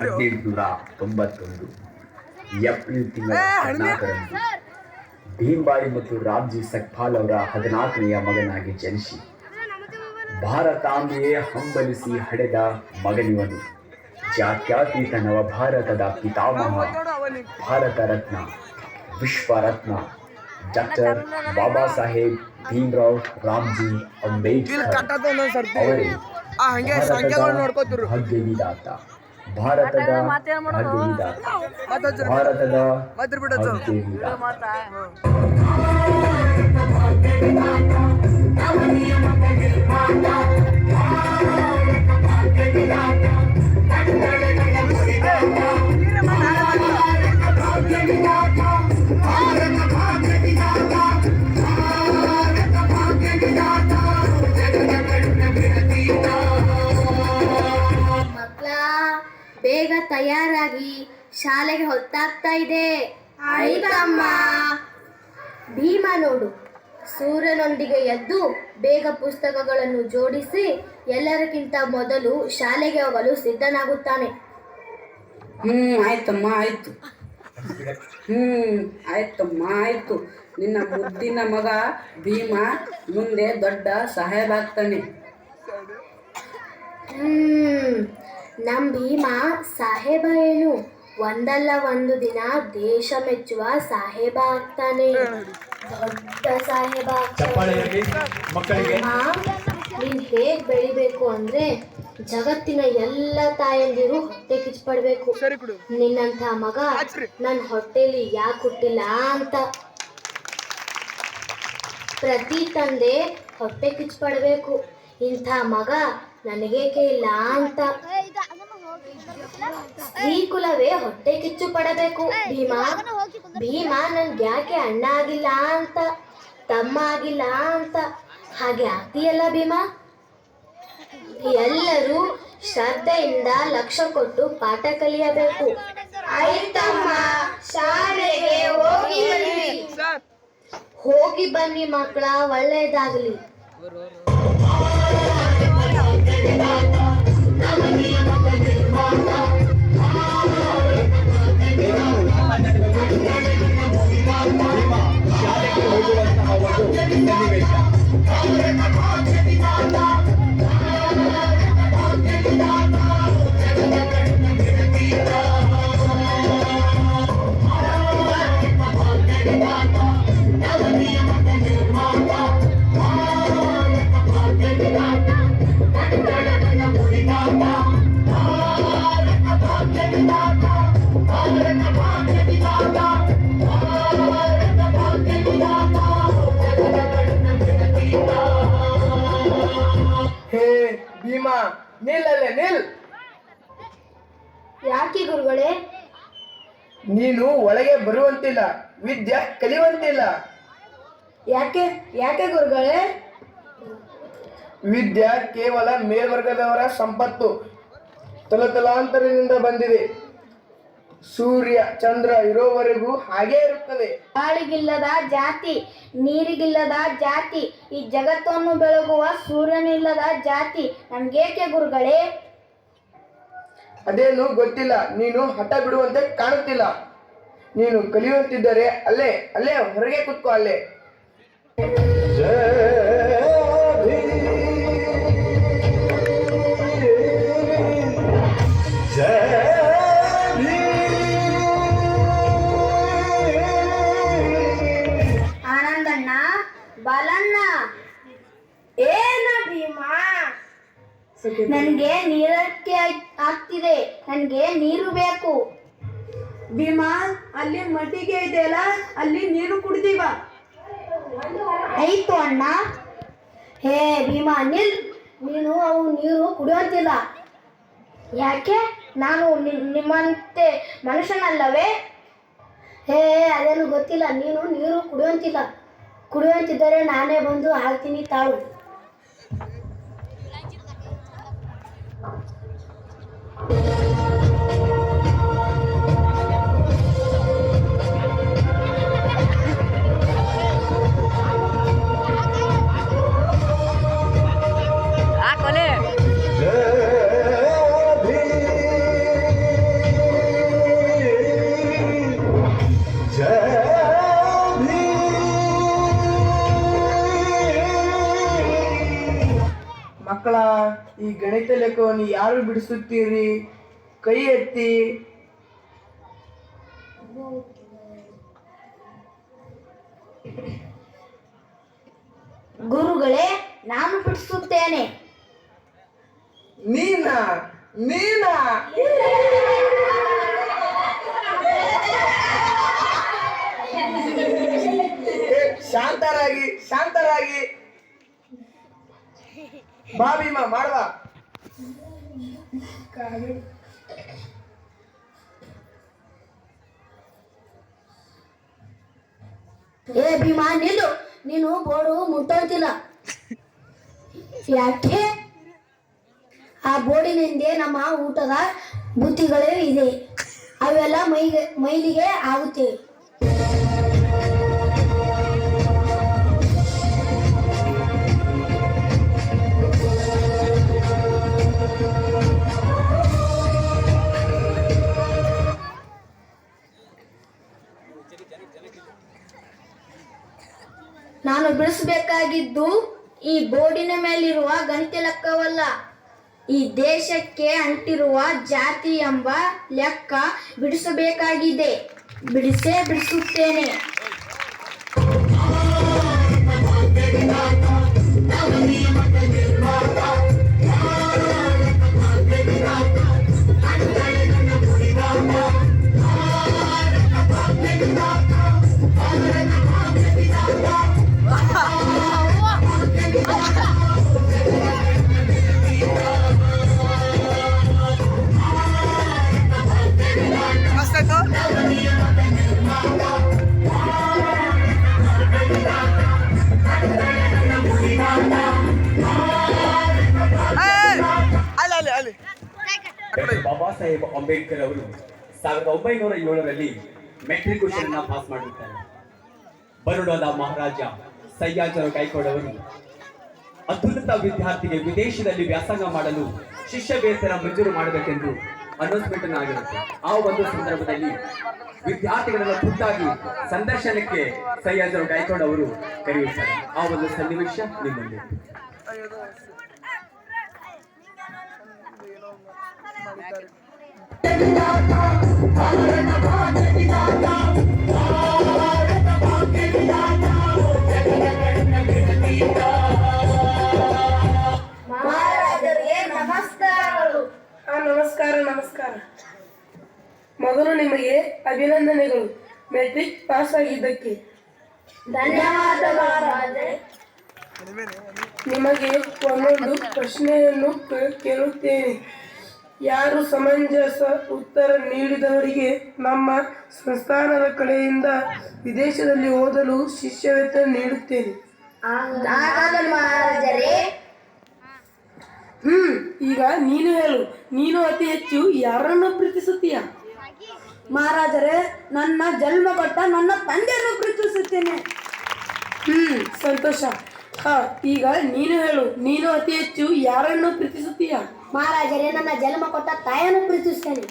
1891 April ತಿಂಗಳ 14ರಂದು ಭೀಮ್ಬಾಯಿ ಮತ್ತು ರಾಮ್ಜಿ ಸಕ್ಪಾಲ್ ಅವರ 14ನೆಯ ಮಗನಾಗಿ ಜನಿಸಿ ಭಾರತಾಂಬೆಯೇ ಹಂಬಲಿಸಿ ಹಡೆದ ಮಗನಿವನು. ಜಾತ್ಯತೀತ ನವಭಾರತದ ಪಿತಾಮಹ, ಭಾರತ ರತ್ನ, ವಿಶ್ವರತ್ನ ಡಾಕ್ಟರ್ ಬಾಬಾ ಸಾಹೇಬ್ ಭೀಮ್ರಾವ್ ರಾಮ್ಜಿ ಅಂಬೇಡ್ಕರ್ ಅವರೇ ಭಾಗ್ಯವಿದಾತ, ಭಾರತದ ಭಾಗ್ಯವಿದಾತ, ಭಾರತದ ಭಾಗ್ಯವಿದಾತ. ಬೇಗ ತಯಾರಾಗಿ, ಶಾಲೆಗೆ ಹೊತ್ತಾಗ್ತಾ ಇದೆ. ಆಯ್ತಮ್ಮ. ಭೀಮ ನೋಡು, ಸೂರ್ಯನೊಂದಿಗೆ ಎದ್ದು ಬೇಗ ಪುಸ್ತಕಗಳನ್ನು ಜೋಡಿಸಿ ಎಲ್ಲರಿಗಿಂತ ಮೊದಲು ಶಾಲೆಗೆ ಹೋಗಲು ಸಿದ್ಧನಾಗುತ್ತಾನೆ. ಆಯ್ತಮ್ಮ, ಆಯ್ತು. ಆಯ್ತಮ್ಮ, ಆಯ್ತು. ನಿನ್ನ ಮುದ್ದಿನ ಮಗ ಭೀಮ ಮುಂದೆ ದೊಡ್ಡ ಸಾಹೇಬಾಗ್ತಾನೆ. ನಮ್ಮ ಭೀಮ ಸಾಹೇಬ ಏನು, ಒಂದಲ್ಲ ಒಂದು ದಿನ ದೇಶ ಮೆಚ್ಚುವ ಸಾಹೇಬ ಆಗ್ತಾನೆ. ದೊಡ್ಡ ಸಾಹೇಬ ನೀನ್ ಹೇಗ್ ಬೆಳಿಬೇಕು ಅಂದ್ರೆ ಜಗತ್ತಿನ ಎಲ್ಲ ತಾಯಂದಿರು ಹೊಟ್ಟೆ ಕಿಚ್ಪಡ್ಬೇಕು. ನಿನ್ನಂಥ ಮಗ ನನ್ನ ಹೊಟ್ಟೆಲಿ ಯಾಕೆ ಹುಟ್ಟಿಲ್ಲ ಅಂತ ಪ್ರತಿ ತಂದೆ ಹೊಟ್ಟೆ ಕಿಚ್ಪಡ್ಬೇಕು. ಇಂಥ ಮಗ ನನಗೇಕೆ ಇಲ್ಲ ಅಂತ ಸ್ತ್ರೀ ಕುಲವೇ ಹೊಟ್ಟೆ ಕಿಚ್ಚು ಪಡಬೇಕು. ಭೀಮ ನನ್ಗೆ ಯಾಕೆ ಅಣ್ಣ ಆಗಿಲ್ಲ ಅಂತ, ತಮ್ಮ ಆಗಿಲ್ಲ ಅಂತ ಹಾಗೆ ಆಗ್ತೀಯಲ್ಲ ಭೀಮ. ಎಲ್ಲರೂ ಶ್ರದ್ಧೆಯಿಂದ ಲಕ್ಷ್ಯ ಕೊಟ್ಟು ಪಾಠ ಕಲಿಯಬೇಕು. ಆಯ್ತಮ್ಮ, ಶಾಲೆಗೆ ಹೋಗಿ ಬನ್ನಿ ಮಕ್ಕಳ, ಒಳ್ಳೆಯದಾಗಲಿ. ಶಾಲೆಗೆ ಹೋಗುವಂತಹ ಒಂದು ಸನ್ನಿವೇಶ. ಭೀಮ, ನಿಲ್ಲಲ್ಲೇ ನಿಲ್. ಯಾಕೆ ಗುರುಗಳೇ? ನೀನು ಒಳಗೆ ಬರುವಂತಿಲ್ಲ, ವಿದ್ಯೆ ಕಲಿಯುವಂತಿಲ್ಲ. ಯಾಕೆ ಯಾಕೆ ಗುರುಗಳೇ? ವಿದ್ಯೆ ಕೇವಲ ಮೇಲ್ವರ್ಗದವರ ಸಂಪತ್ತು, ತಲತಲಾಂತರದಿಂದ ಬಂದಿದೆ. ಸೂರ್ಯ ಚಂದ್ರ ಇರೋವರೆಗೂ ಹಾಗೇ ಇರುತ್ತದೆ. ಗಾಳಿಗಿಲ್ಲದ ಜಾತಿ, ನೀರಿಗಿಲ್ಲದ ಜಾತಿ, ಈ ಜಗತ್ತನ್ನು ಬೆಳಗುವ ಸೂರ್ಯನಿಲ್ಲದ ಜಾತಿ ನಮ್ಗೇಕೆ ಗುರುಗಳೇ? ಅದೇನು ಗೊತ್ತಿಲ್ಲ, ನೀನು ಹಠ ಬಿಡುವಂತೆ ಕಾಣುತ್ತಿಲ್ಲ. ನೀನು ಕಲಿಯುವಂತಿದ್ದರೆ ಅಲ್ಲೇ ಅಲ್ಲೇ ಹೊರಗೆ ಕೂತ್ಕೋ, ಅಲ್ಲೇ. ಆನಂದಣ್ಣ, ಬಾಲಣ್ಣ, ಏನ ಭೀಮ? ನನ್ಗೆ ನೀರಕ್ಕೆ ಆಗ್ತಿದೆ, ನನ್ಗೆ ನೀರು ಬೇಕು. ಭೀಮ, ಅಲ್ಲಿ ಮಟ್ಟಿಗೆ ಇದೆಯಲ್ಲ, ಅಲ್ಲಿ ನೀರು ಕುಡ್ದೀವ. ಆಯ್ತು ಅಣ್ಣ. ಹೇ ಭೀಮ, ನಿಲ್. ನೀನು ಅವು ನೀರು ಕುಡಿಯುವಂತಿಲ್ಲ. ಯಾಕೆ? ನಾನು ನಿಮ್ಮಂತೆ ಮನುಷ್ಯನಲ್ಲವೇ? ಹೇ, ಅದೇನು ಗೊತ್ತಿಲ್ಲ. ನೀನು ನೀರು ಕುಡಿಯುವಂತಿದ್ದರೆ ನಾನೇ ಬಂದು ಹಾಕ್ತೀನಿ ತಾಳು. ಮಕ್ಕಳ, ಈ ಗಣಿತ ಲೆಕ್ಕವನ್ನು ಯಾರು ಬಿಡಿಸುತ್ತೀರಿ? ಕೈ ಎತ್ತಿ. ಗುರುಗಳೇ, ನಾನು ಬಿಡಿಸುತ್ತೇನೆ. ನೀನಾ? ಶಾಂತರಾಗಿ. ಬಾ ಭೀಮಾ, ಮಾಡುವ. ಏ ಭೀಮಾ, ನಿಲ್ಲು. ನೀನು ಬೋರ್ಡು ಮುಟ್ಟೋತಿಲ್ಲ. ಯಾಕೆ? ಆ ಬೋರ್ಡಿನಿಂದ ನಮ್ಮ ಊಟದ ಬುತ್ತಿಗಳೇ ಇದೆ, ಅವೆಲ್ಲ ಮೈಲಿಗೆ ಆಗುತ್ತೆ. ನಾನು ಬಿಡಿಸಬೇಕಾಗಿದ್ದು ಈ ಬೋರ್ಡಿನ ಮೇಲಿರುವ ಗಣಿತ ಲೆಕ್ಕವಲ್ಲ, ಈ ದೇಶಕ್ಕೆ ಅಂಟಿರುವ ಜಾತಿ ಎಂಬ ಲೆಕ್ಕ ಬಿಡಿಸಬೇಕಾಗಿದೆ. ಬಿಡಿಸುತ್ತೇನೆ. ಡಾಕ್ಟರ್ ಬಾಬಾ ಸಾಹೇಬ್ ಅಂಬೇಡ್ಕರ್ ಅವರು 1907ರಲ್ಲಿ ಮೆಟ್ರಿಕ್ಯುಲೇಷನ್ ಪಾಸ್ ಮಾಡಿರುತ್ತಾರೆ. ಬರೋಡಾದ ಮಹಾರಾಜ ಸಯ್ಯಾಜರು ಗೈಕ್ವಾಡ್ ಅವರು ಅತ್ಯುನ್ನತ ವಿದ್ಯಾರ್ಥಿಗೆ ವಿದೇಶದಲ್ಲಿ ವ್ಯಾಸಂಗ ಮಾಡಲು ಶಿಷ್ಯ ವೇತನ ಮಂಜೂರು ಮಾಡಬೇಕೆಂದು ಅನೌನ್ಸ್ಮೆಂಟ್ ಆಗಿರುತ್ತೆ. ಆ ಒಂದು ಸಂದರ್ಭದಲ್ಲಿ ವಿದ್ಯಾರ್ಥಿಗಳನ್ನ ಖುದ್ದಾಗಿ ಸಂದರ್ಶನಕ್ಕೆ ಸಯ್ಯಾಜರು ಗೈಕ್ವಾಡ್ ಅವರು ಕರೆಯುತ್ತಾರೆ. ಆ ಒಂದು ಸನ್ನಿವೇಶ ನಿಮ್ಮಲ್ಲಿ. ಮಹಾರಾಜರಿಗೆ ನಮಸ್ಕಾರಗಳು. ನಮಸ್ಕಾರ. ಮೊದಲು ನಿಮಗೆ ಅಭಿನಂದನೆಗಳು, ಮೆಟ್ರಿಕ್ ಪಾಸ್ ಆಗಿದ್ದಕ್ಕೆ. ಧನ್ಯವಾದಗಳು. ನಿಮಗೆ ಒಂದೊಂದು ಪ್ರಶ್ನೆಯನ್ನು ಕೇಳುತ್ತೇನೆ. ಯಾರು ಸಮಂಜಸ ಉತ್ತರ ನೀಡಿದವರಿಗೆ ನಮ್ಮ ಸಂಸ್ಥಾನದ ಕಡೆಯಿಂದ ವಿದೇಶದಲ್ಲಿ ಓದಲು ಶಿಷ್ಯವೇತನ ನೀಡುತ್ತೇನೆ. ಈಗ ನೀನು ಹೇಳು, ನೀನು ಅತಿ ಹೆಚ್ಚು ಯಾರನ್ನು ಪ್ರೀತಿಸುತ್ತೀಯ? ಮಹಾರಾಜರೇ, ನನ್ನ ಜನ್ಮ ಕೊಟ್ಟ ನನ್ನ ತಂದೆಯನ್ನು ಪ್ರೀತಿಸುತ್ತೇನೆ. ಸಂತೋಷ. ಈಗ ನೀನು ಹೇಳು, ನೀನು ಅತಿ ಹೆಚ್ಚು ಯಾರನ್ನು ಪ್ರೀತಿಸುತ್ತೀಯ? ಮಹಾರಾಜರೇ, ನನ್ನ ಜನ್ಮ ಕೊಟ್ಟ ತಾಯಿಯನ್ನು ಪ್ರೀತಿಸುತ್ತೇನೆ.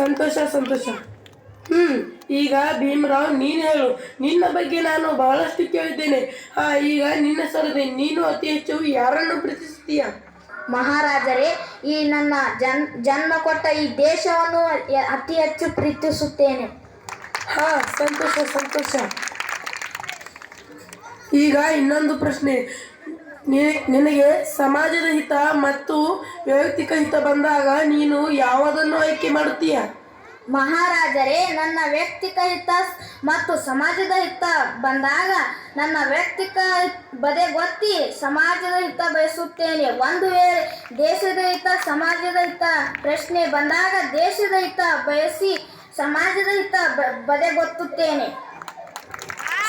ಸಂತೋಷ. ಈಗ ಭೀಮರಾವ್, ನೀನು ಹೇಳು, ನಿನ್ನ ಬಗ್ಗೆ ನಾನು ಬಹಳಷ್ಟು ಕೇಳಿದ್ದೇನೆ. ಈಗ ನಿನ್ನ ಸರದಿ, ನೀನು ಅತಿ ಹೆಚ್ಚು ಯಾರನ್ನು ಪ್ರೀತಿಸುತ್ತೀಯ? ಮಹಾರಾಜರೇ, ಈ ನನ್ನ ಜನ್ಮ ಕೊಟ್ಟ ಈ ದೇಶವನ್ನು ಅತಿ ಹೆಚ್ಚು ಪ್ರೀತಿಸುತ್ತೇನೆ. ಸಂತೋಷ. ಈಗ ಇನ್ನೊಂದು ಪ್ರಶ್ನೆ. ನಿನಗೆ ಸಮಾಜದ ಹಿತ ಮತ್ತು ವೈಯಕ್ತಿಕ ಹಿತ ಬಂದಾಗ ನೀನು ಯಾವುದನ್ನು ಆಯ್ಕೆ ಮಾಡುತ್ತೀಯ? ಮಹಾರಾಜರೇ, ನನ್ನ ವೈಯಕ್ತಿಕ ಹಿತ ಮತ್ತು ಸಮಾಜದ ಹಿತ ಬಂದಾಗ ನನ್ನ ವೈಯಕ್ತಿಕ ಬದೆಗೊತ್ತಿ ಸಮಾಜದ ಹಿತ ಬಯಸುತ್ತೇನೆ. ಒಂದು ವೇಳೆ ದೇಶದ ಹಿತ ಸಮಾಜದ ಹಿತ ಪ್ರಶ್ನೆ ಬಂದಾಗ ದೇಶದ ಹಿತ ಬಯಸಿ ಸಮಾಜದ ಹಿತ ಬದೆಗೊತ್ತುತ್ತೇನೆ.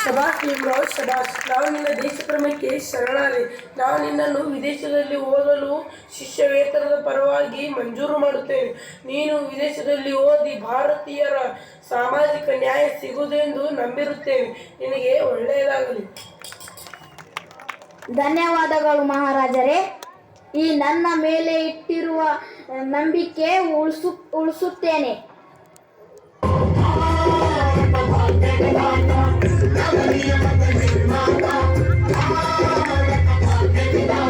ಶಬಾಷ್ ಭೀಮರಾವ್, ಶಬಾಷ್. ನಾವು ನಿನ್ನ ದೇಶ ಪ್ರೇಮಕ್ಕೆ ಶರಣಾದೆ. ನಾವು ನಿನ್ನನ್ನು ವಿದೇಶದಲ್ಲಿ ಓದಲು ಶಿಷ್ಯ ವೇತನದ ಪರವಾಗಿ ಮಂಜೂರು ಮಾಡುತ್ತೇವೆ. ನೀನು ವಿದೇಶದಲ್ಲಿ ಓದಿ ಭಾರತೀಯರ ಸಾಮಾಜಿಕ ನ್ಯಾಯ ಸಿಗುವುದೆಂದು ನಂಬಿರುತ್ತೇವೆ. ನಿನಗೆ ಒಳ್ಳೆಯದಾಗಲಿ. ಧನ್ಯವಾದಗಳು ಮಹಾರಾಜರೇ. ಈ ನನ್ನ ಮೇಲೆ ಇಟ್ಟಿರುವ ನಂಬಿಕೆ ಉಳಿಸುತ್ತೇನೆ. Thank you.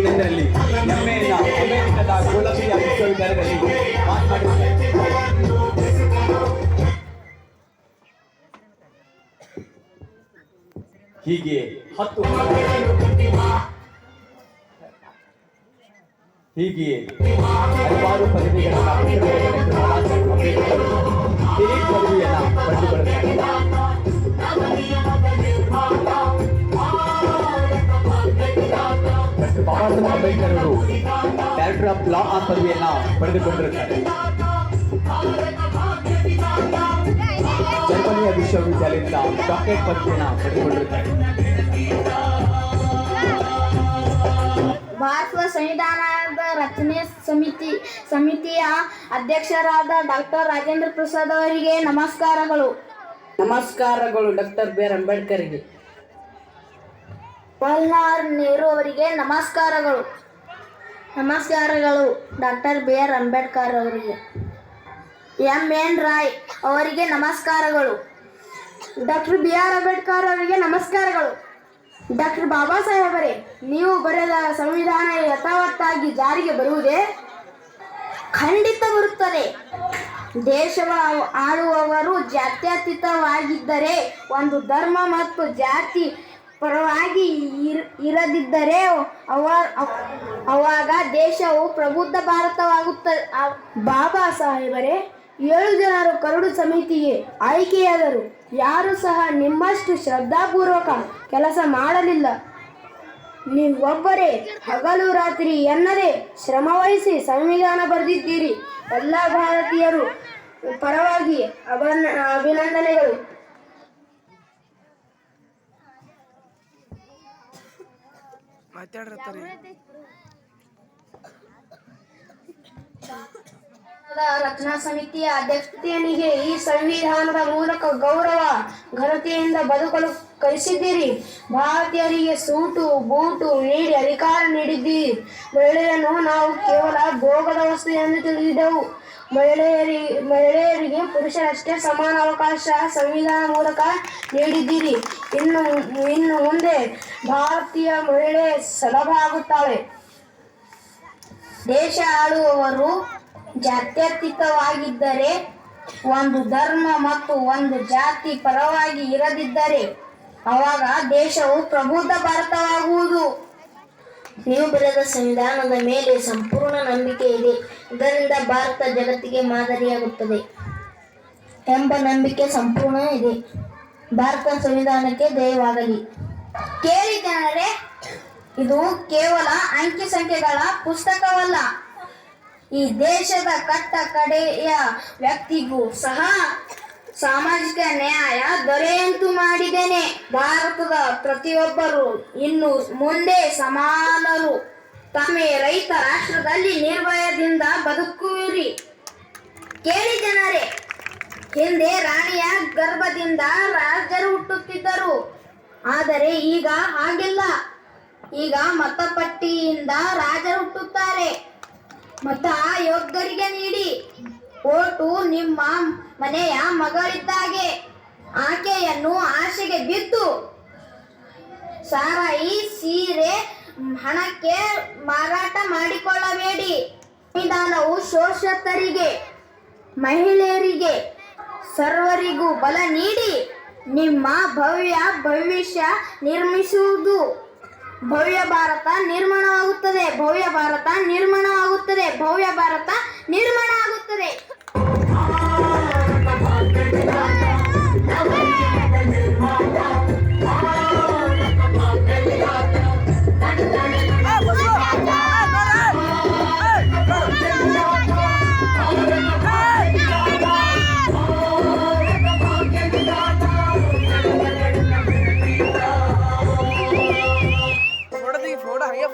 1971ರಲ್ಲಿ ಎಂಎನ ಅಮೆರಿಕದ ಕೊಲಂಬಿಯಾ ವಿಶ್ವವಿದ್ಯಾಲಯದಲ್ಲಿ ಪಾಸ್ ಮಾಡಿದ್ದಾರೆ. ಹೀಗೆ 10 ಹಲವಾರು ಪದವಿಗಳನ್ನು ಡಿಲೀಟ್ ಪದವಿಯನ್ನು ಪಡೆದುಕೊಳ್ಳುತ್ತಾರೆ. ಬಾಬಾ ಸಾಹೇಬ್ ಅಂಬೇಡ್ಕರ್ ಅವರು ಡೈರೆಕ್ಟರ್ ಆಫ್ ಲಾ ಆನ್ ಪದವಿಯನ್ನು ಪಡೆದುಕೊಂಡಿರುತ್ತಾರೆ. ಜರ್ಮನಿಯ ವಿಶ್ವವಿದ್ಯಾಲಯದಿಂದ ಡಾಕ್ಟರೇಟ್ ಪದವಿಯನ್ನು ಪಡೆದುಕೊಂಡಿರುತ್ತಾರೆ. ಭಾರತದ ಸಂವಿಧಾನದ ರಚನೆ ಸಮಿತಿಯ ಅಧ್ಯಕ್ಷರಾದ ಡಾಕ್ಟರ್ ರಾಜೇಂದ್ರ ಪ್ರಸಾದ್ ಅವರಿಗೆ ನಮಸ್ಕಾರಗಳು. ನಮಸ್ಕಾರಗಳು ಡಾಕ್ಟರ್ ಬಿ ಆರ್ ಅಂಬೇಡ್ಕರ್ಗೆ. ಜವಾಹರ್ಲಾಲ್ ನೆಹರು ಅವರಿಗೆ ನಮಸ್ಕಾರಗಳು. ನಮಸ್ಕಾರಗಳು ಡಾಕ್ಟರ್ ಬಿ ಆರ್ ಅಂಬೇಡ್ಕರ್ ಅವರಿಗೆ. ಎನ್ ರಾಯ್ ಅವರಿಗೆ ನಮಸ್ಕಾರಗಳು. ಡಾಕ್ಟರ್ ಬಿ ಆರ್ ಅಂಬೇಡ್ಕರ್ ಅವರಿಗೆ ನಮಸ್ಕಾರಗಳು. ಡಾಕ್ಟರ್ ಬಾಬಾ ಸಾಹೇಬರೇ, ನೀವು ಬರೆದ ಸಂವಿಧಾನ ಯಥಾವತ್ತಾಗಿ ಜಾರಿಗೆ ಬರುವುದೇ? ಖಂಡಿತ ಬರುತ್ತದೆ. ದೇಶವ ಆಳುವವರು ಜಾತ್ಯತೀತವಾಗಿದ್ದರೆ, ಒಂದು ಧರ್ಮ ಮತ್ತು ಜಾತಿ ಪರವಾಗಿ ಇರದಿದ್ದರೆ ಅವಾಗ ದೇಶವು ಪ್ರಬುದ್ಧ ಭಾರತವಾಗುತ್ತದೆ. ಬಾಬಾ ಸಾಹೇಬರೇ, 7 ಜನರು ಕರಡು ಸಮಿತಿಗೆ ಆಯ್ಕೆಯಾದರು. ಯಾರೂ ಸಹ ನಿಮ್ಮಷ್ಟು ಶ್ರದ್ಧಾಪೂರ್ವಕ ಕೆಲಸ ಮಾಡಲಿಲ್ಲ. ನೀವೊಬ್ಬರೇ ಹಗಲು ರಾತ್ರಿ ಎನ್ನದೆ ಶ್ರಮವಹಿಸಿ ಸಂವಿಧಾನ ಬರೆದಿದ್ದೀರಿ. ಎಲ್ಲ ಭಾರತೀಯರು ಪರವಾಗಿ ಅಭಿನಂದನೆಗಳು. ರಚನಾ ಸಮಿತಿಯ ಅಧ್ಯಕ್ಷನಿಗೆ ಈ ಸಂವಿಧಾನದ ಮೂಲಕ ಗೌರವ ಘನತೆಯಿಂದ ಬದುಕಲು ಕಲಿಸಿದ್ದೀರಿ. ಭಾರತೀಯರಿಗೆ ಸೂಟು ಬೂಟು ನೀಡಿ ಅಧಿಕಾರ ನೀಡಿದ್ದೀರಿ. ಮಹಿಳೆಯರನ್ನು ನಾವು ಕೇವಲ ಭೋಗದ ವಸ್ತು ಎಂದು ತಿಳಿದಿದ್ದೆವು. ಮಹಿಳೆಯರಿಗೆ ಪುರುಷರಷ್ಟೇ ಸಮಾನ ಅವಕಾಶ ಸಂವಿಧಾನ ಮೂಲಕ ನೀಡಿದ್ದೀರಿ. ಇನ್ನು ಮುಂದೆ ಭಾರತೀಯ ಮಹಿಳೆ ಸುಲಭ ಆಗುತ್ತಾಳೆ. ದೇಶ ಆಳುವವರು ಜಾತ್ಯತೀತವಾಗಿದ್ದರೆ, ಒಂದು ಧರ್ಮ ಮತ್ತು ಒಂದು ಜಾತಿ ಪರವಾಗಿ ಇರದಿದ್ದರೆ ಆವಾಗ ದೇಶವು ಪ್ರಬುದ್ಧ ಭಾರತವಾಗುವುದು. ನೀವು ಬರೆದ ಸಂವಿಧಾನದ ಮೇಲೆ ಸಂಪೂರ್ಣ ನಂಬಿಕೆ ಇದೆ. ಇದರಿಂದ ಭಾರತ ಜಗತ್ತಿಗೆ ಮಾದರಿಯಾಗುತ್ತದೆ ಎಂಬ ನಂಬಿಕೆ ಸಂಪೂರ್ಣ ಇದೆ. ಭಾರತ ಸಂವಿಧಾನಕ್ಕೆ ಜಯವಾಗಲಿ. ಕೇಳಿ ಜನರೇ, ಇದು ಕೇವಲ ಅಂಕಿ ಸಂಖ್ಯೆಗಳ ಪುಸ್ತಕವಲ್ಲ. ಈ ದೇಶದ ಕಟ್ಟ ಕಡೆಯ ವ್ಯಕ್ತಿಗೂ ಸಹ ಸಾಮಾಜಿಕ ನ್ಯಾಯ ದೊರೆಯುವಂತೆ ಮಾಡಿದ್ದೇನೆ. ಭಾರತದ ಪ್ರತಿಯೊಬ್ಬರು ಇನ್ನು ಮುಂದೆ ಸಮಾನರು. ತಮ್ಮ ರೈತ ರಾಷ್ಟ್ರದಲ್ಲಿ ನಿರ್ಭಯದಿಂದ ಬದುಕುವಿರಿ. ಕೇಳಿ ಜನರೇ, ಹಿಂದೆ ರಾಣಿಯ ಗರ್ಭದಿಂದ ರಾಜರು ಹುಟ್ಟುತ್ತಿದ್ದರು. ಆದರೆ ಈಗ ಹಾಗಿಲ್ಲ. ಈಗ ಮತಪಟ್ಟಿಯಿಂದ ರಾಜರು ಹುಟ್ಟುತ್ತಾರೆ. ಮತ ಯೋಗ್ಯರಿಗೆ ನೀಡಿ. ಓಟು ನಿಮ್ಮ ಮನೆಯ ಮಗಳಿದ್ದಾಗೆ. ಆಕೆಯನ್ನು ಆಸೆಗೆ ಬಿದ್ದು ಸಾರಾಯಿ ಸೀರೆ ಹಣಕ್ಕೆ ಮಾರಾಟ ಮಾಡಿಕೊಳ್ಳಬೇಡಿ. ಸಂವಿಧಾನವು ಶೋಷಿತರಿಗೆ, ಮಹಿಳೆಯರಿಗೆ, ಸರ್ವರಿಗೂ ಬಲ ನೀಡಿ ನಿಮ್ಮ ಭವ್ಯ ಭವಿಷ್ಯ ನಿರ್ಮಿಸುವುದು. ಭವ್ಯ ಭಾರತ ನಿರ್ಮಾಣವಾಗುತ್ತದೆ. ಭವ್ಯ ಭಾರತ ನಿರ್ಮಾಣವಾಗುತ್ತದೆ. ಭವ್ಯ ಭಾರತ ನಿರ್ಮಾಣ ಆಗುತ್ತದೆ.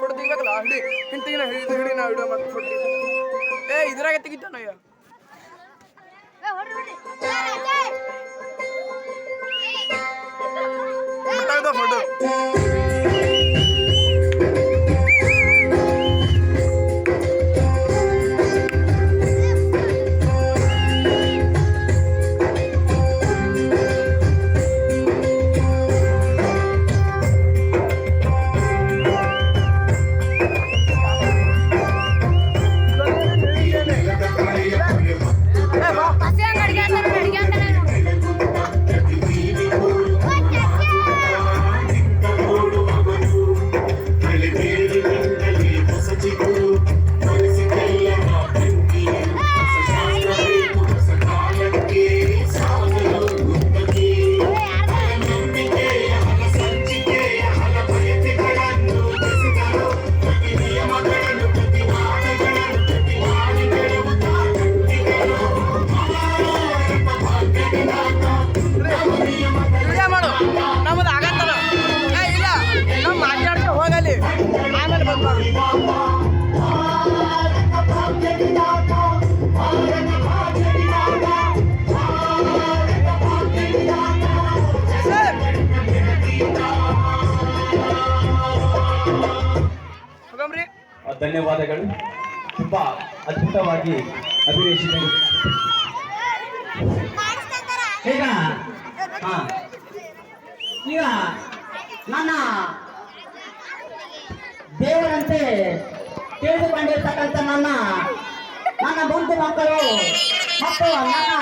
ಫೋಟೋ ತೆಗಿಬೇಕಲ್ಲ ಹಿಡಿ ಹಿಂತಿನ ಹಿಡಿ ನಾವು ವಿಡಿಯೋ ಮತ್ತೆ ಫೋಟೋ ಇದ್ರಾಗ ತೆಗಿತಾನ ಫೋಟೋ ಧನ್ಯವಾದಗಳು. ತುಂಬಾ ಅದ್ಭುತವಾಗಿ ಅಭಿನಯಿಸಿದರು. ಈಗ ಈಗ ನನ್ನ ದೇವರಂತೆ ತಿಳಿದುಕೊಂಡಿರ್ತಕ್ಕಂಥ ನನ್ನ ಬಂಧು ಮಕ್ಕಳು ಮತ್ತು ನನ್ನ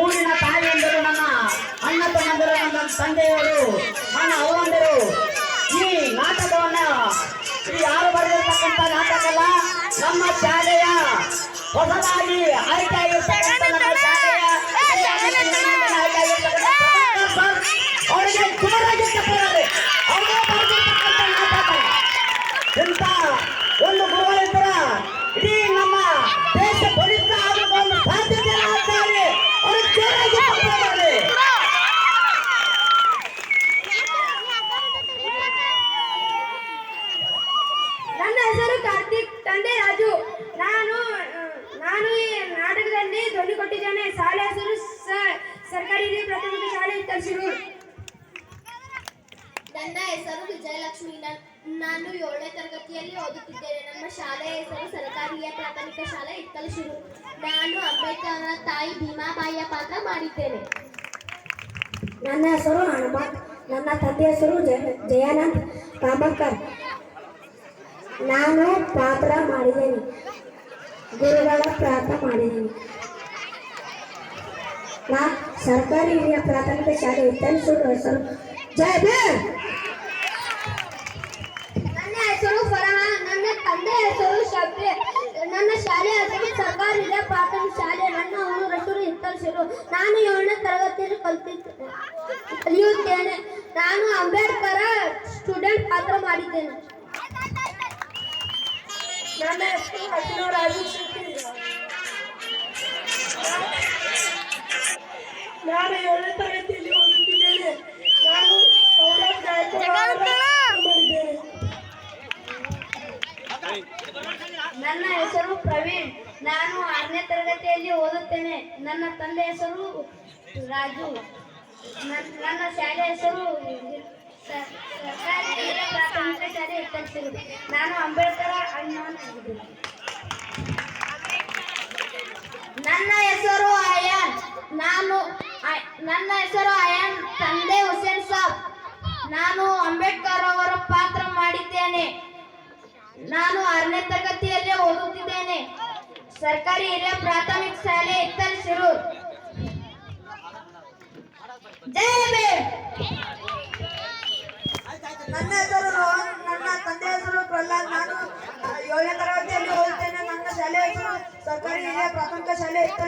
ಊರಿನ ತಾಯಿಯಂದರು, ನನ್ನ ಅಣ್ಣ ತಮ್ಮಂದರು, ನನ್ನ ತಂದೆಯವರು, ನನ್ನ ಅವ್ವಂದರು ಈ ನಾಟಕವನ್ನ ಯಾರು ಬರೆದಿರ್ತಕ್ಕಂಥ ನಾಟಕ ಅಲ್ಲ, ನಮ್ಮ ಶಾಲೆಯ ಹೊಸದಾಗಿ ಆಯ್ಕೆಯಾಗಿರ್ತಕ್ಕಂಥ ನಮ್ಮ ಶಾಲೆಯ ಅವರಿಗೆ ಜೋರಾಗಿ ಚಪ್ಪಾಳೆ. ಅವರು ಬರೆದಿರ್ತಕ್ಕಂಥ ನಾಟಕ ಇಂಥ ಒಂದು ಗುರುಗಳಿದ್ದರ ಇಡೀ ನಮ್ಮ ದೇಶ ಬಲಿಷ್ಠ ಆಗುವ ಒಂದು ಸಾಧ್ಯತೆ ಆಗ್ತಾರೆ. ಅವರು ಜೋರಾಗಿ ಚಪ್ಪಾಳೆ. ನನ್ನ ಹೆಸರು ಕಾರ್ತಿಕ್, ತಂದೆ ರಾಜು. ನಾನು ಈ ನಾಟಕದಲ್ಲಿ ಧ್ವನಿ ಕೊಟ್ಟಿದ್ದೇನೆ. ಶಾಲೆ ಹೆಸರು ಸರ್ಕಾರಿ ಹಿರಿಯ ಪ್ರಾಥಮಿಕ ಶಾಲೆ ಇತ್ತಲ್ಸಿರು. ನನ್ನ ಹೆಸರು ವಿಜಯಲಕ್ಷ್ಮಿ. ನಾನು 7ನೇ ತರಗತಿಯಲ್ಲಿ ಓದುತ್ತಿದ್ದೇನೆ. ನಮ್ಮ ಶಾಲೆಯ ಹೆಸರು ಸರ್ಕಾರಿ ಹಿರಿಯ ಪ್ರಾಥಮಿಕ ಶಾಲೆ ಇತ್ತಲ್ಶಿರು. ನಾನು ಅಂಬೇಡ್ಕರ್ ತಾಯಿ ಭೀಮಾಬಾಯಿಯ ಪಾತ್ರ ಮಾಡಿದ್ದೇನೆ. ನನ್ನ ಹೆಸರು ಹನುಮಂತ್. ನನ್ನ ತಂದೆ ಹೆಸರು ಜಯಾನಂದ್ ಕಾಮಕರ್. ನಾನು ಪಾತ್ರ ಮಾಡಿದ್ದೇನೆ, ಗುರುಗಳ ಪಾತ್ರ ಮಾಡಿದ್ದೇನೆ. ನಾ ಸರ್ಕಾರಿ ಹಿರಿಯ ಪ್ರಾಥಮಿಕ ಶಾಲೆ ಇತ್ತಲ್ಸೂರು ಹೆಸರು ಜಯ ಭೀಮ್. ನನ್ನ ಹೆಸರು ಫರಹಾನ್. ನನ್ನ ತಂದೆ ಹೆಸರು ಶಬ್ರಿ. ನನ್ನ ಶಾಲೆಯ ಹೆಸರು ಸರ್ಕಾರಿ ಹಿರಿಯ ಪ್ರಾಥಮಿಕ ಶಾಲೆ. ನನ್ನ ಊರ ಹೆಸರು ಇತ್ತಲ್ಸಿರು. ನಾನು 7ನೇ ತರಗತಿಯಲ್ಲಿ ಕಲಿಯುತ್ತೇನೆ. ನಾನು ಅಂಬೇಡ್ಕರ್ ಸ್ಟೂಡೆಂಟ್ ಪಾತ್ರ ಮಾಡಿದ್ದೇನೆ. ನನ್ನ ಹೆಸರು ಅಭಿನವ್ ರಾಜು ಶೆಟ್ಟಿ. ನಾನು 7ನೇ ತರಗತಿಯಲ್ಲಿ ಓದುತ್ತಿದ್ದೇನೆ. ನಾನು ಸೌರಭ್ ಗಾಯಕ್ವಾಡ್ ಮಾಡಿದ್ದೇನೆ. ನನ್ನ ಹೆಸರು ಪ್ರವೀಣ್. ನಾನು 6ನೇ ತರಗತಿಯಲ್ಲಿ ಓದುತ್ತೇನೆ. ನನ್ನ ತಂದೆ ಹೆಸರು ರಾಜು. ನನ್ನ ಶಾಲೆ ಹೆಸರು ಸರ್ಕಾರಿ ಹಿರಿಯ ಪ್ರಾಥಮಿಕ ಶಾಲೆ ಇತ್ತಲ್ಸಿರು. ನಾನು ಅಂಬೇಡ್ಕರ್ ಅಣ್ಣನಾಗಿದ್ದೇನೆ. ನನ್ನ ಹೆಸರು ಅಯಾನ್. ನನ್ನ ಹೆಸರು ಅಯಾನ್. ತಂದೆ ಹುಸೇನ್ ಸಾಬ್. ನಾನು ಅಂಬೇಡ್ಕರ್ ಅವರ ಪಾತ್ರ ಮಾಡಿದ್ದೇನೆ. ನಾನು 6ನೇ ತರಗತಿಯಲ್ಲಿ ಓದುತ್ತಿದ್ದೇನೆ. ಸರ್ಕಾರಿ ಹಿರಿಯ ಪ್ರಾಥಮಿಕ ಶಾಲೆ ಇತ್ತಲ್ಸಿರು. ಜೈ ಭೀಮ್. ನನ್ನ ಹೆಸರು ರೋಹನ್. ನನ್ನ ತಂದೆ ಹೆಸರು ಪ್ರಹ್ಲಾದ್. ನಾನು 7ನೇ ತರಗತಿಯಲ್ಲಿ ಓದುತ್ತೇನೆ. ನನ್ನ ಶಾಲೆ ಹೆಸರು ಸರ್ಕಾರಿ ಹಿರಿಯ ಪ್ರಾಥಮಿಕ ಶಾಲೆ ಇತ್ತ